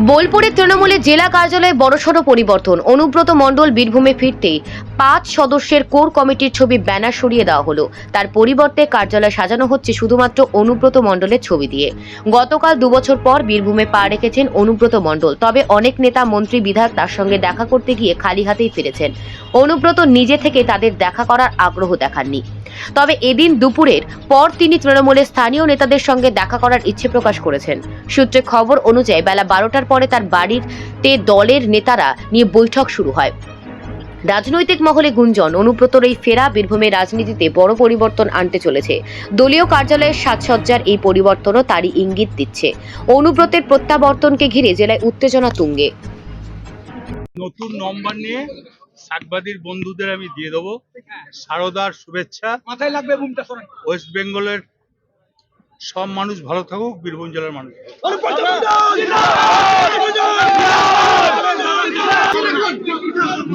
বোলপুরের তৃণমূলের জেলা কার্যালয়ে বড়সড় পরিবর্তন। অনুব্রত মণ্ডল বীরভূমে ফিরতেই 5 সদস্যের কোর কমিটির ছবি ব্যানার সরিয়ে দেওয়া হলো। তার পরিবর্তে কার্যালয় সাজানো হচ্ছে শুধুমাত্র অনুব্রত মণ্ডলের ছবি দিয়ে। গতকাল 2 বছর পর বীরভূমে পা রেখেছেন অনুব্রত মণ্ডল। তবে অনেক নেতা, মন্ত্রী, বিধায়ক তার সঙ্গে দেখা করতে গিয়ে খালি হাতেই ফিরেছেন। অনুব্রত নিজে থেকে তাদের দেখা করার আগ্রহ দেখাননি। তবে এদিন দুপুরের পর তিনি তৃণমূলের স্থানীয় নেতাদের সঙ্গে দেখা করার ইচ্ছে প্রকাশ করেছেন। সূত্রে খবর অনুযায়ী বেলা 12টার পরে তার বাড়িতে দলের নেতারা নিয়ে বৈঠক শুরু হয়। রাজনৈতিক মহলে গুঞ্জন, অনুব্রতর এই ফেরা বীরভূমের রাজনীতিতে বড় পরিবর্তন আনতে চলেছে। দলীয় কার্যালয়ের সাজসজ্জার এই পরিবর্তনও তারই ইঙ্গিত দিচ্ছে। অনুব্রতের প্রত্যাবর্তনকে ঘিরে জেলায় উত্তেজনা তুঙ্গে। নতুন নম্বর নিয়ে সাংবাদিক বন্ধুদের আমি দিয়ে দেবো শারদার শুভেচ্ছা। মাথায় লাগবে ওয়েস্ট বেঙ্গলের সব মানুষ ভালো থাকুক, বীরভূম জেলার মানুষ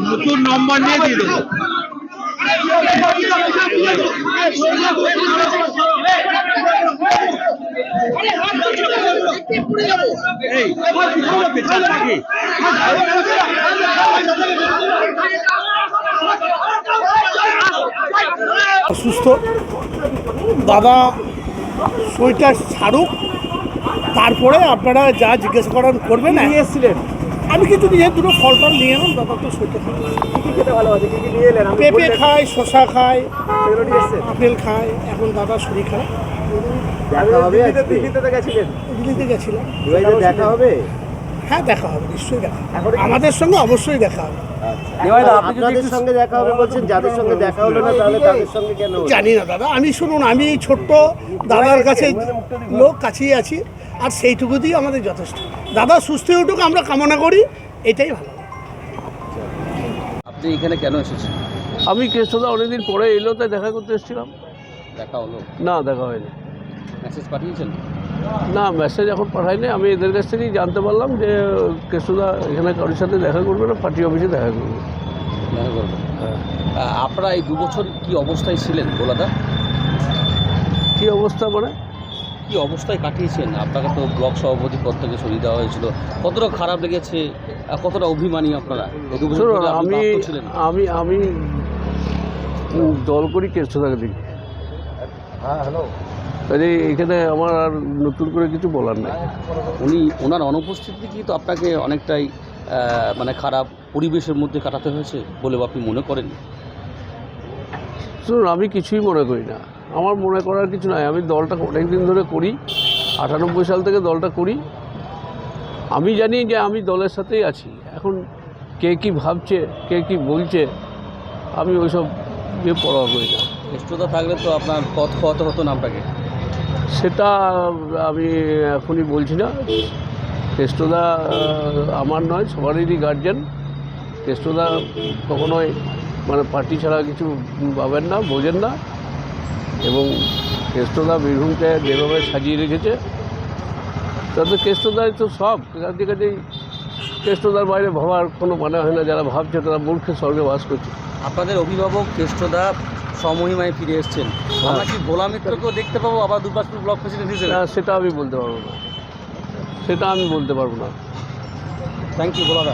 নতুন নম্বর নিয়ে দিয়ে দেবো। অসুস্থ দাদা, শরীরটা ছাড়ুক, তারপরে আপনারা যা জিজ্ঞেস করার করবেন। নিয়ে এসেছিলেন, আমি কিছু নিয়ে দুটো ফল টল নিয়ে এলাম। দাদা তো শরীরটা পেঁপে খায়, শশা খায়, আপেল খায়। এখন দাদা শরীর খারাপ। দিল্লিতে গেছিলাম। দেখা হবে? হ্যাঁ, দেখা হবে, নিশ্চয়ই দেখা হবে। আমাদের সঙ্গে অবশ্যই দেখা হবে। আপনাদের সঙ্গে দেখা হবে বলছেন, যাদের সঙ্গে দেখা হলো না তাহলে তাদের সঙ্গে কেন? জানি না দাদা, আমি শুনুন, আমি ছোট্ট দাদার কাছে লোক কাছেই আছি, আর সেইটুকু দিয়ে আমাদের যথেষ্ট। দাদা সুস্থ হয়ে উঠুক আমরা কামনা করি, এটাই ভালো। আপনি এখানে কেন এসেছেন? আমি কেষ্টদা অনেকদিন পরে এলো, তাই দেখা করতে এসেছিলাম। দেখা হলো না, দেখা হয়নি। মেসেজ পাঠিয়েছেন? না, মেসেজ এখন পাঠাইনি। আমি এদের কাছ থেকেই জানতে পারলাম যে কেষ্টদা এখানে কারোর সাথে দেখা করবে না, পার্টি অফিসে দেখা করবে। দেখা করবেন? হ্যাঁ। আপনারা এই 2 বছর কি অবস্থায় ছিলেন গোলাদা? কী অবস্থা মানে? কি অবস্থায় কাটিয়েছেন? আপনাকে তো ব্লক সভাপতি পদ থেকে সরিয়ে দেওয়া হয়েছিল। কতটা খারাপ লেগেছে, কতটা অভিমানী আপনারা? আমি দল করি কেষ্টদাকে দেখি। হ্যাঁ, হ্যালো। তাই এখানে আমার আর নতুন করে কিছু বলার নাই। ওনার অনুপস্থিতি কি তো আপনাকে অনেকটাই মানে খারাপ পরিবেশের মধ্যে কাটাতে হয়েছে বলে আপনি মনে করেন? শুনুন, আমি কিছুই মনে করি না। আমার মনে করার কিছু নাই। আমি দলটা অনেক দিন ধরে করি, 98 সাল থেকে দলটা করি। আমি জানি যে আমি দলের সাথেই আছি। এখন কে কী ভাবছে, কে কী বলছে, আমি ওইসব দিয়ে পরোয়া করি না। কেষ্টদা থাকলে তো আপনার পথ খোয়াতে হতো না আপনাকে। সেটা আমি এখনই বলছি না। কেষ্টদা আমার নয়, সবারই গার্জেন। কেষ্টদা কখনোই মানে পার্টি ছাড়া কিছু পাবেন না, বোঝেন না। এবং কেষ্টদা বীরভূমকে যেভাবে সাজিয়ে রেখেছে, তাতে কেষ্টদাই তো সব। কাজেই কেষ্টদার বাইরে ভাবার কোনো মানে হয় না। যারা ভাবছে তারা মূর্খের স্বর্গে বাস করছে। আপনাদের অভিভাবক কেষ্টদা সমহিমায় ফিরে এসছেন। আমরা কি ভোলা মিত্রকেও দেখতে পাবো আবার দুর্গাপুর ব্লক প্রেসিডেন্ট হিসেবে? সেটা আমি বলতে পারবো না। Thank you ভোলাদা।